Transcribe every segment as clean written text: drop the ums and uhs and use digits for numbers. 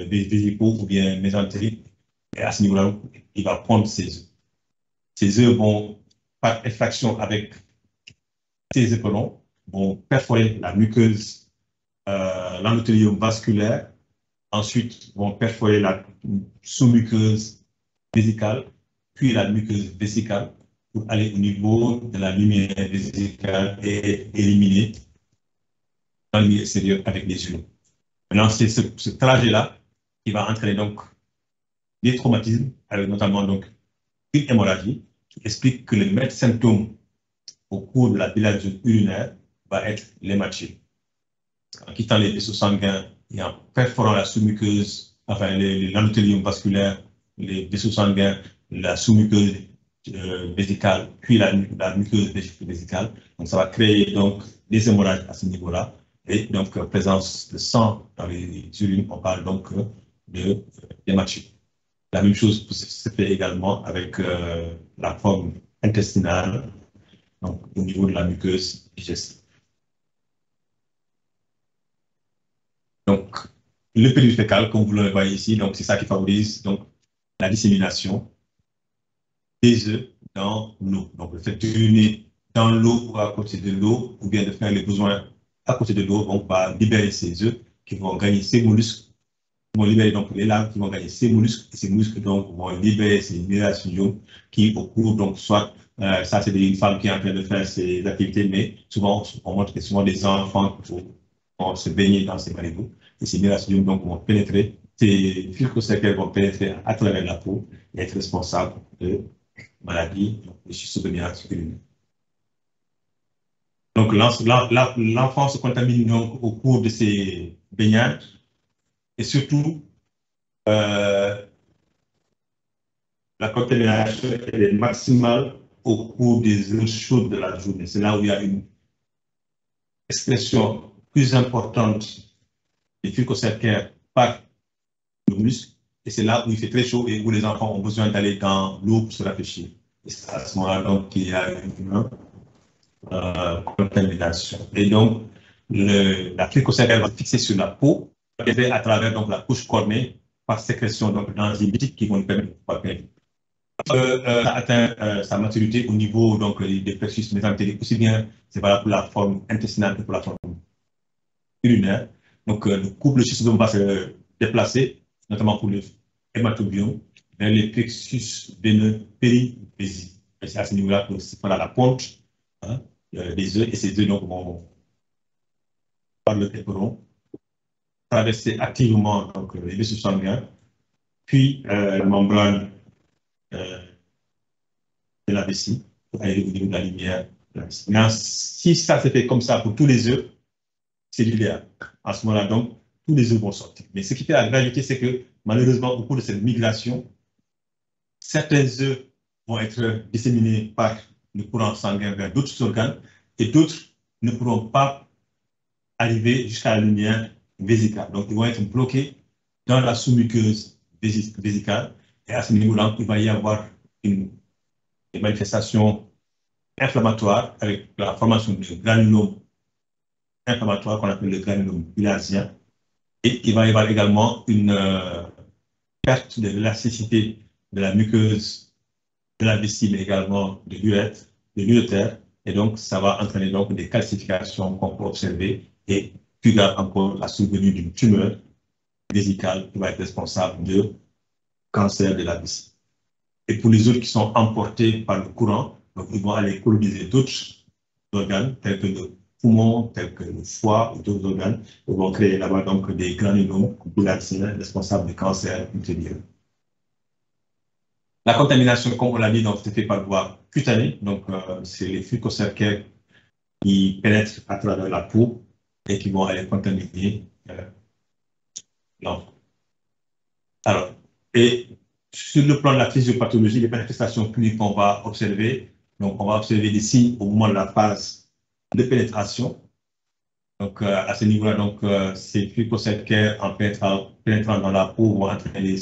vésicaux ou bien mésentériques. Et à ce niveau-là, il va prendre ses œufs. Ces œufs vont, par effraction avec ces éperons, vont perforer la muqueuse, l'endothélium vasculaire, ensuite vont perforer la sous-muqueuse vésicale, puis la muqueuse vésicale, pour aller au niveau de la lumière vésicale et éliminer dans le milieu extérieur avec les urines. Maintenant, c'est ce trajet-là qui va entraîner donc des traumatismes, avec notamment donc une hémorragie, qui explique que le maître symptôme au cours de la bilirubine urinaire va être l'hématite. En quittant les vaisseaux sanguins et en perforant la sous-muqueuse, enfin l'endothélium vasculaire, les vaisseaux sanguins, la sous-muqueuse vésicale, puis la muqueuse vésicale. Donc ça va créer donc des hémorrages à ce niveau-là. Et donc présence de sang dans les urines, on parle donc d'hématite. La même chose se fait également avec la forme intestinale, donc au niveau de la muqueuse digestive. Donc, le périmètre fécal, comme vous le voyez ici, donc c'est ça qui favorise donc la dissémination des œufs dans l'eau. Donc, le fait d'uriner dans l'eau ou à côté de l'eau, ou bien de faire les besoins à côté de l'eau, on va libérer ces œufs qui vont gagner ces mollusques, qui vont libérer donc les larves qui vont gagner ces mollusques, et ces mollusques donc vont libérer ces minérales qui au cours, donc soit, ça c'est une femme qui est en train de faire ces activités, mais souvent on montre que souvent des enfants vont se baigner dans ces marigots, et ces minérales donc vont pénétrer, ces filtres vont pénétrer à travers la peau et être responsables de maladies, de schistosomiase urinaire. Donc, l'enfant se contamine donc au cours de ces baignades et surtout, la contamination est maximale au cours des heures chaudes de la journée. C'est là où il y a une expression plus importante des phycocercaires par le muscle et c'est là où il fait très chaud et où les enfants ont besoin d'aller dans l'eau pour se rafraîchir. Et c'est à ce moment-là donc qu'il y a une contamination. Et donc, la phycocercaire va fixer sur la peau et à travers donc, la couche cornée par sécrétion d'enzymes qui vont nous permettre de pouvoir pénétrer. Ça atteint sa maturité au niveau donc, des plexus mésentériques, aussi bien c'est valable pour la forme intestinale que pour la forme urinaire. Donc, le couple schistosome va se déplacer, notamment pour le hématobiome, vers les plexus veineux périvésicaux. Et c'est à ce niveau-là que c'est la ponte des œufs, et ces œufs donc, vont, par le éperon, traverser activement donc, les vaisseaux sanguins, puis la membrane de la vessie, pour aller au niveau de la lumière. Maintenant, si ça se fait comme ça pour tous les œufs, c'est l'idéal. À ce moment-là, donc, tous les œufs vont sortir. Mais ce qui fait la gravité, c'est que malheureusement, au cours de cette migration, certains œufs vont être disséminés par le courant sanguin vers d'autres organes et d'autres ne pourront pas arriver jusqu'à la lumière vésicale. Donc, ils vont être bloqués dans la sous-muqueuse vésicale et à ce niveau-là, il va y avoir une manifestation inflammatoire avec la formation de granulome inflammatoire qu'on appelle le granulome bilharzien. Et il va y avoir également une perte de l'élasticité de la muqueuse de la vessie, mais également de l'urétère. Et donc, ça va entraîner donc des calcifications qu'on peut observer et plus grave encore la survenue d'une tumeur vésicale qui va être responsable de cancer de la vessie. Et pour les autres qui sont emportés par le courant, donc ils vont aller coloniser d'autres organes, tels que le poumon, tels que le foie ou d'autres organes, ils vont créer là-bas donc des granulomes bilharziens responsables de cancer ultérieur. La contamination, comme on l'a dit, donc, se fait par voie cutanée, donc c'est les phycocercaires qui pénètrent à travers la peau et qui vont aller contaminer l'enfant. Alors, et sur le plan de la physiopathologie, les manifestations cliniques qu'on va observer, donc on va observer des signes au moment de la phase de pénétration. Donc à ce niveau-là, donc ces phycocercaires en pénétrant dans la peau vont entraîner des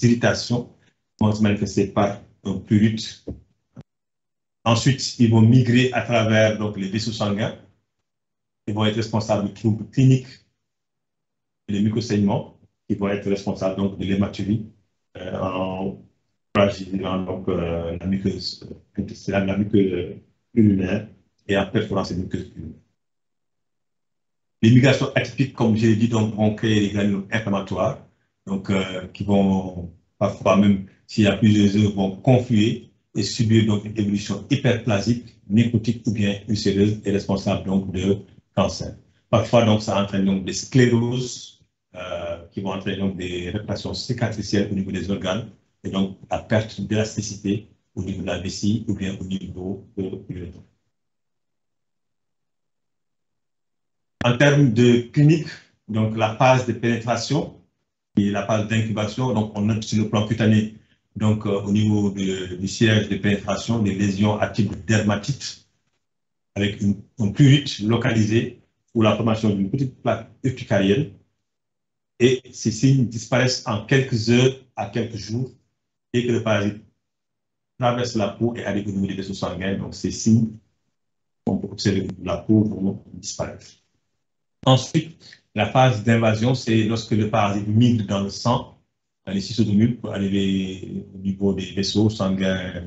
irritations qui vont se manifester par un prurite. Ensuite, ils vont migrer à travers donc, les vaisseaux sanguins. Ils vont être responsables de troubles cliniques et de mucosaignements qui vont être responsables donc, de l'hématurie en fragilisant donc, la muqueuse intestinale, la muqueuse urinaire et en perforant ces muqueuses urinaires. Les migrations atypiques, comme je l'ai dit, donc, vont créer des granules inflammatoires, donc, qui vont parfois, même s'il y a plusieurs œufs, vont confluer et subir donc, une évolution hyperplasique, nécrotique ou bien ulcéreuse et responsable donc, de cancer. Parfois, donc, ça entraîne donc, des scléroses qui vont entraîner donc, des réparations cicatricielles au niveau des organes et donc la perte d'élasticité au niveau de la vessie ou bien au niveau de l'urètre. En termes de clinique, donc la phase de pénétration et la phase d'incubation, donc on note sur le plan cutané, donc au niveau du siège de pénétration, des lésions à type de dermatite avec une prurite localisée ou la formation d'une petite plaque urticarienne. Et ces signes disparaissent en quelques heures à quelques jours et que le parasite traverse la peau et arrive au niveau des vaisseaux sanguins. Donc ces signes qu'on peut observer de la peau vont disparaître. Ensuite, la phase d'invasion, c'est lorsque le parasite migre dans le sang, dans les cystotomules, pour arriver au niveau des vaisseaux sanguins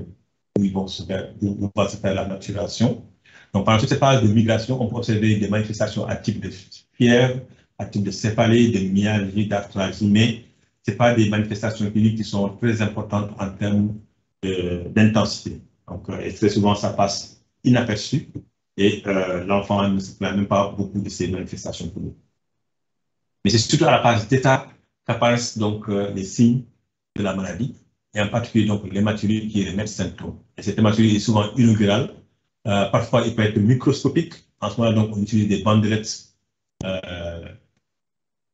où il va se faire la maturation. Donc, pendant toute cette phase de migration, on peut observer des manifestations à type de fièvre, à type de céphalée, de myalgie, d'arthralgie, mais ce n'est pas des manifestations cliniques qui sont très importantes en termes d'intensité. Donc, et très souvent, ça passe inaperçu. Et l'enfant ne se plaint même pas beaucoup de ces manifestations cliniques. Mais c'est surtout à la phase d'état qu'apparaissent donc les signes de la maladie, et en particulier donc l'hématurie qui est le maître symptôme. Et cette hématurie est souvent inaugurale. Parfois, il peut être microscopique. En ce moment, donc, on utilise des bandelettes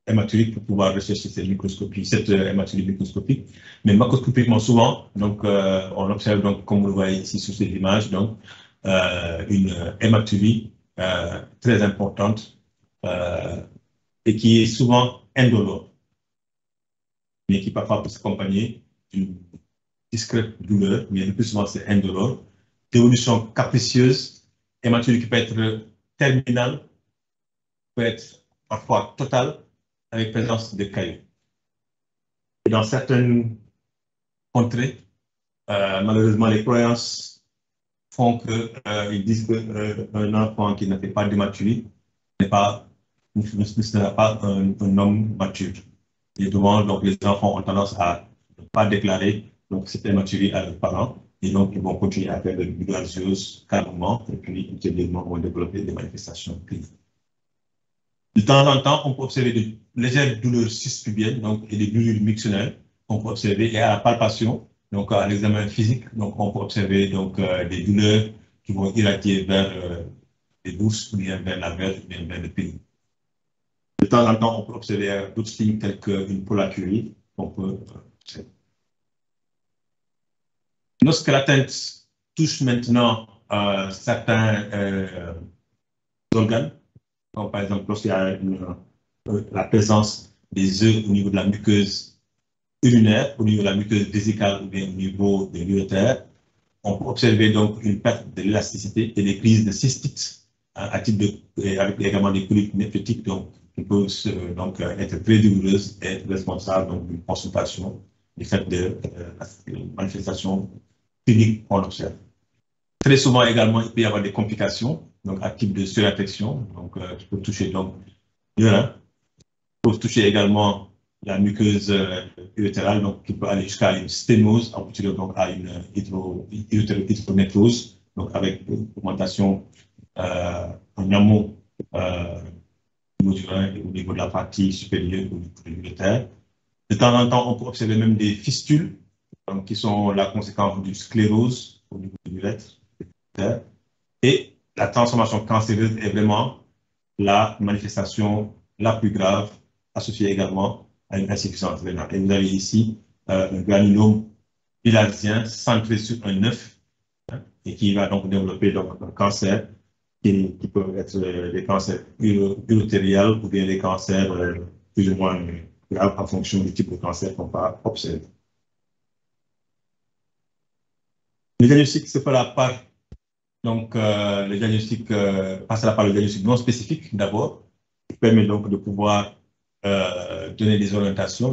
hématuriques pour pouvoir rechercher cette hématurie microscopique. Mais macroscopiquement, souvent, donc, on observe, donc, comme vous le voyez ici sur cette image, donc, une hématurie très importante et qui est souvent indolore, mais qui parfois peut s'accompagner d'une discrète douleur, mais le plus souvent c'est indolore, d'évolution capricieuse, hématurie qui peut être terminale, peut être parfois totale, avec présence de caillots. Et dans certaines contrées, malheureusement, les croyances font qu'ils disent qu'un enfant qui n'a fait pas d'hématurie ne sera pas un homme mature. Et souvent, donc, les enfants ont tendance à ne pas déclarer donc, cette hématurie à leurs parents. Et donc, ils vont continuer à faire de bilharziose calmement et puis, ultérieurement, vont développer des manifestations cliniques. De temps en temps, on peut observer de légères douleurs cispubiennes donc, et des douleurs mixtionnelles qu'on peut observer. Et à la palpation, donc à l'examen physique, donc, on peut observer donc, des douleurs qui vont irradier vers les bourses ou bien vers la verge ou bien vers le pénis. De temps en temps, on peut observer d'autres signes tels qu'une pollacurie qu'on peut observer. Lorsque l'atteinte touche maintenant certains organes, comme par exemple lorsqu'il y a la présence des œufs au niveau de la muqueuse urinaire, au niveau de la muqueuse vésicale ou bien au niveau de l'urétère, on peut observer donc une perte de l'élasticité et des crises de cystite à type avec également des coliques néphrétiques donc, qui peuvent donc, être très douloureuses et être responsables d'une consultation du fait de manifestations cliniques qu'on observe. Très souvent également, il peut y avoir des complications donc à type de surinfection, donc qui peut toucher donc l'urine, peut toucher également la muqueuse urétérale, donc qui peut aller jusqu'à une sténose, donc à une hydronécrose, donc avec une augmentation en amont au niveau du rein et au niveau de la partie supérieure au niveau de l'urétère. De temps en temps, on peut observer même des fistules, donc, qui sont la conséquence d'une sclérose au niveau de l'urètre. Et la transformation cancéreuse est vraiment la manifestation la plus grave, associée également à une insuffisance rénale. Et vous avez ici un granulome bilharzien centré sur un œuf et qui va donc développer donc, un cancer qui peut être des cancers urotériels ou bien des cancers plus ou moins graves en fonction du type de cancer qu'on va observer. Le diagnostic se fera par donc, le diagnostic passera par le diagnostic non spécifique d'abord, qui permet donc de pouvoir donner des orientations